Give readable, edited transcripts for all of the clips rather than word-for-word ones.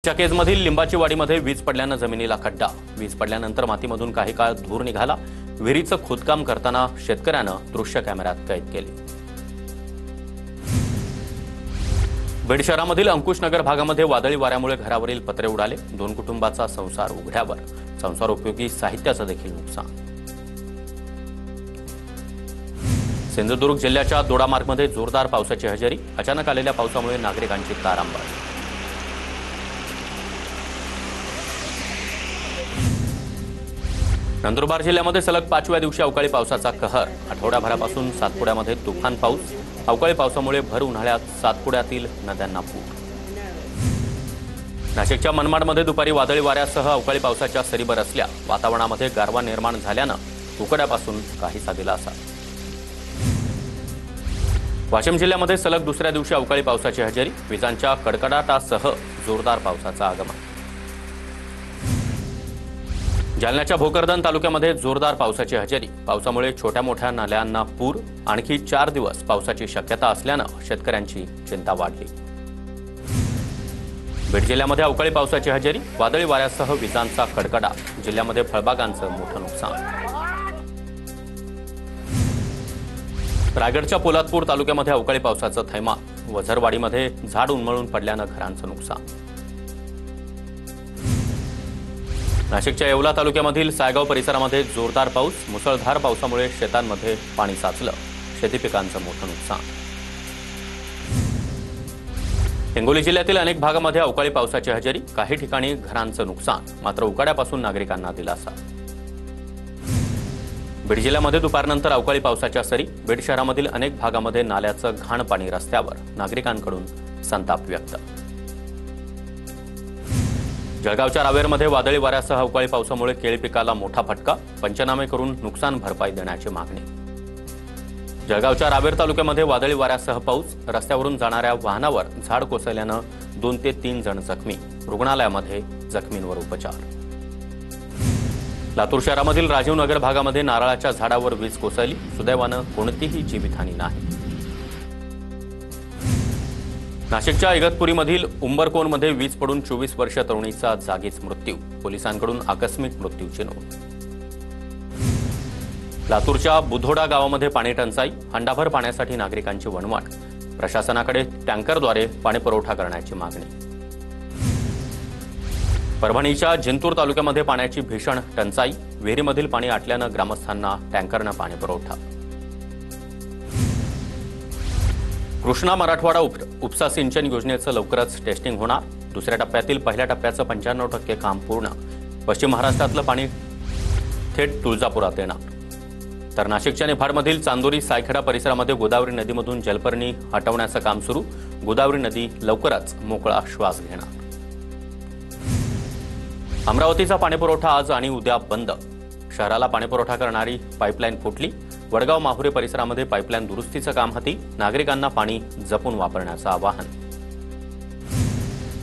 केजमधील लिंबाची वाडीमध्ये वीज पडल्यानं जमिनीला खड्डा। वीज पडल्यानंतर मातीमधून काही काळ धूर निघाला। विहिरीचं खोदकाम करताना शेतकऱ्यानं दृश्य कॅमेऱ्यात कैद केले। बीड शहरामधील अंकुशनगर भागामध्ये वादळी वाऱ्यामुळे घरावरील पत्रे उडाले। 2 कुटुंबाचा संसार उघड्यावर, संसारोपयोगी साहित्याचं देखील नुकसान। सिंधुदुर्ग जिल्ह्याच्या दोडामार्गमध्ये जोरदार पावसाची हजेरी। अचानक आलेल्या पावसामुळे नागरिकांची तारांबळ। नंदुरबार जिल्ह्यामध्ये सलग 5व्या दिवशी अवकाळी पावसाचा कहर। आठवड्याभरापासून सातपुड्यामध्ये तुफान पाऊस। अवकाळी पावसामुळे भर उन्हाळ्यात सातपुड्यातील नद्यांना पूर। नाशिकच्या मनमाडमध्ये दुपारी वादळी वाऱ्यासह अवकाळी पावसाच्या सरी बरसल्या। वातावरणामध्ये गारवा निर्माण झाल्यानं उकाड्यापासून काहीसा दिलासा। वाशिम जिल्ह्यामध्ये सलग दुसऱ्या दिवशी अवकाळी पावसाची हजेरी। विजांच्या कडकडाटासह जोरदार पावसाचं आगमन। जालन्याच्या भोकरदन तालुक्यामध्ये जोरदार पावसाची हजेरी। पावसामुळे छोट्या मोठ्या नाल्यांना पूर। आणखी 4 दिवस पावसाची शक्यता असल्यानं शेतकऱ्यांची चिंता वाढली। बीड जिल्ह्यामध्ये अवकाळी पावसाची हजेरी। वादळी वाऱ्यासह विजांचा कडकडाट। जिल्ह्यामध्ये फळबागांचं मोठं नुकसान। रायगडच्या पोलादपूर तालुक्यामध्ये अवकाळी पावसाचं थैमान। वझरवाडीमध्ये झाड उन्मळून पडल्यानं घरांचं नुकसान। नाशिकच्या येवला तालुक्यामधील सायगाव परिसरामध्ये जोरदार पाऊस। मुसळधार पावसामुळे शेतांमध्ये पाणी साचलं। शेती पिकांचं मोठं नुकसान। हिंगोली जिल्ह्यातील अनेक भागामध्ये अवकाळी पावसाची हजेरी। काही ठिकाणी घरांचं नुकसान, मात्र उकाड्यापासून नागरिकांना दिलासा। बीड जिल्ह्यामध्ये दुपारनंतर अवकाळी पावसाच्या सरी। बीड शहरामधील अनेक भागामध्ये नाल्याचं घाण पाणी रस्त्यावर। नागरिकांकडून संताप व्यक्त। जळगावच्या रावेरमध्ये वादळी वाऱ्यासह अवकाळी पावसामुळे केळी पिकाला मोठा फटका। पंचनामे करून नुकसान भरपाई देण्याची मागणी। जळगावच्या रावेर तालुक्यामध्ये वादळी वाऱ्यासह पाऊस। रस्त्यावरून जाणाऱ्या वाहनावर झाड कोसळल्यानं 2 ते 3 जण जखमी। रुग्णालयामध्ये जखमींवर उपचार। लातूर शहरामधील राजीवनगर भागामध्ये नारळाच्या झाडावर वीज कोसळली। सुदैवानं कोणतीही जीवितहानी नाही। नाशिकच्या इगतपुरीमधील उंबरकोणमध्ये वीज पडून 24 वर्षीय तरुणीचा जागीच मृत्यू। पोलिसांकडून आकस्मिक मृत्यूची नोंद। लातूरच्या बुधोडा गावामध्ये पाणी टंचाई। हंडाभर पाण्यासाठी नागरिकांची वणवण। प्रशासनाकडे टँकरद्वारे पाणी पुरवठा करण्याची मागणी। परभणीच्या जिंतूर तालुक्यामध्ये पाण्याची भीषण टंचाई। विहिरीमधील पाणी आटल्यानं ग्रामस्थांना टँकरनं पाणी पुरवठा। कृष्णा मराठवाडा उपसा सिंचन योजनेचं लवकरच टेस्टिंग होणार। दुसऱ्या टप्प्यातील पहिल्या टप्प्याचं 95% काम पूर्ण। पश्चिम महाराष्ट्रातलं पाणी थेट तुळजापुरात येणार। तर नाशिकच्या निफाडमधील चांदोरी सायखेडा परिसरामध्ये गोदावरी नदीमधून जलपर्णी हटवण्याचं काम सुरू। गोदावरी नदी लवकरच मोकळा श्वास घेणार। अमरावतीचा पाणीपुरवठा आज आणि उद्या बंद। शहराला पाणीपुरवठा करणारी पाईपलाईन फुटली। वडगाव माहुरे परिसरामध्ये पाईपलाईन दुरुस्तीचं काम हाती। नागरिकांना पाणी जपून वापरण्याचं आवाहन।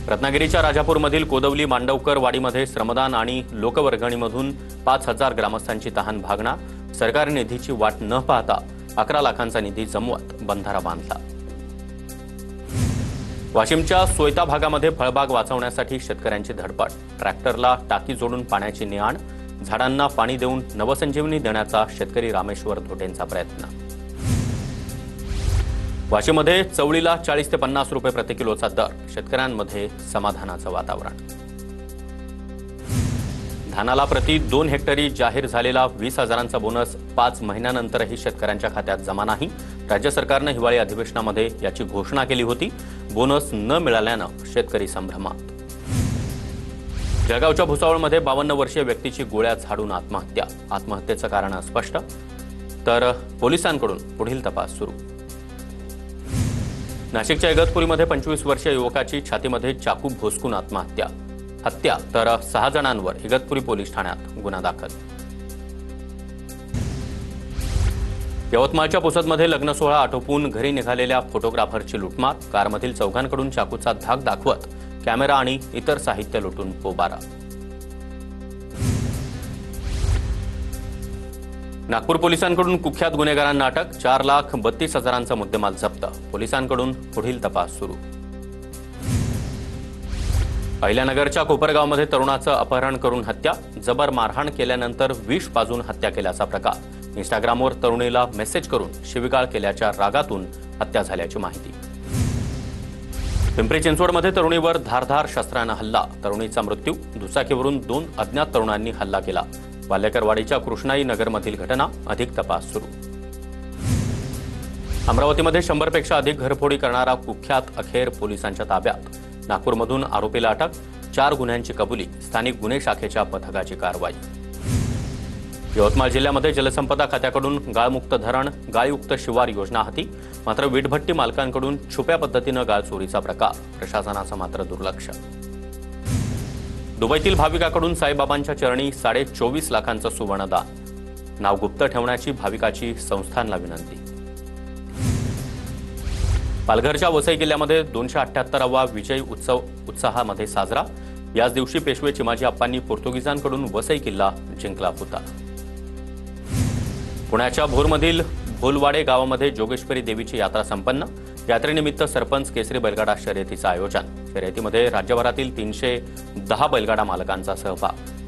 रत्नागिरीच्या राजापूरमधील कोदवली मांडवकर वाडीमध्ये श्रमदान आणि लोकवर्गणीमधून 5000 ग्रामस्थांची तहान भागणार। सरकारी निधीची वाट न पाहता 11 लाखांचा निधी जमवत बंधारा बांधला। वाशिमच्या सोयता भागामध्ये फळबाग वाचवण्यासाठी शेतकऱ्यांची धडपड। ट्रॅक्टरला टाकी जोडून पाण्याची ने-आण। झाडांना पाणी देऊन नवसंजीवनी देण्याचा शेतकरी रामेश्वर धोटेंचा प्रयत्न। वाशिममध्ये चवळीला 40 ते 50 रुपये प्रति किलोचा दर। शेतकऱ्यांमध्ये समाधानाचं वातावरण। धानाला प्रति 2 हेक्टरी जाहीर झालेला 20,000चा बोनस 5 महिन्यानंतरही शेतकऱ्यांच्या खात्यात जमा नाही। राज्य सरकारनं हिवाळी अधिवेशनामध्ये याची घोषणा केली होती। बोनस न मिळाल्यानं शेतकरी संभ्रमात। जळगावच्या भुसावळमध्ये 52 वर्षीय व्यक्तीची गोळ्या झाडून आत्महत्या। आत्महत्येचं कारण अस्पष्ट, तर पोलिसांकडून पुढील तपास सुरू। नाशिकच्या इगतपुरीमध्ये 25 वर्षीय युवकाची छातीमध्ये चाकू भोसकून आत्महत्या। हत्या तर 6 जणांवर इगतपुरी पोलीस ठाण्यात गुन्हा दाखल। यवतमाळच्या पुसदमध्ये लग्न सोहळा आटोपून घरी निघालेल्या फोटोग्राफरची लुटमार। कारमधील चौघांकडून चाकूचा धाक दाखवत कॅमेरा आणि इतर साहित्य लुटून पोबारा। नागपूर पोलिसांकडून कुख्यात गुन्हेगारांना अटक। 4,32,000चा मुद्देमाल जप्त। पोलिसांकडून पुढील तपास सुरू। अहिल्यानगरच्या कोपरगावमध्ये तरुणाचं अपहरण करून हत्या, जबर मारहाण केल्यानंतर विष पाजून हत्या केल्याचा प्रकार। इंस्टाग्रामवर तरुणीला मेसेज करून शिवीगाळ केल्याच्या रागातून हत्या झाल्याची माहिती। पिंपरी चिंचवडमध्ये तरुणीवर धारधार शस्त्रानं हल्ला, तरुणीचा मृत्यू। दुचाकीवरून 2 अज्ञात तरुणांनी हल्ला केला। वाल्यकरवाडीच्या कृष्णाई नगरमधील घटना, अधिक तपास सुरू। अमरावतीमध्ये 100 पेक्षा अधिक घरफोडी करणारा कुख्यात अखेर पोलिसांच्या ताब्यात। नागपूरमधून आरोपीला अटक, 4 गुन्ह्यांची कबुली, स्थानिक गुन्हे शाखेच्या पथकाची कारवाई। यवतमाळ जिल्ह्यामध्ये जलसंपदा खात्याकडून गाळमुक्त धरण, गाळयुक्त शिवार योजना हाती, मात्र वीटभट्टी मालकांकडून छुप्या पद्धतीनं गाळ चोरीचा प्रकार, प्रशासनाचं मात्र दुर्लक्ष। दुबईतील भाविकाकडून साईबाबांच्या चरणी 24.5 लाखांचं सुवर्णदान, नाव गुप्त ठेवण्याची भाविकाची संस्थांना विनंती। पालघरच्या वसई किल्ल्यामध्ये 278वा विजय उत्सव उत्साहामध्ये साजरा। याच दिवशी पेशवे चिमाजी आप्पांनी पोर्तुगीजांकडून वसई किल्ला जिंकला होता। पुण्याच्या भोरमधील भोलवाडे गावामध्ये जोगेश्वरी देवीची यात्रा संपन्न। यात्रेनिमित्त सरपंच केसरी बैलगाडा शर्यतीचं आयोजन। शर्यतीमध्ये राज्यभरातील 310 बैलगाडा मालकांचा सहभाग।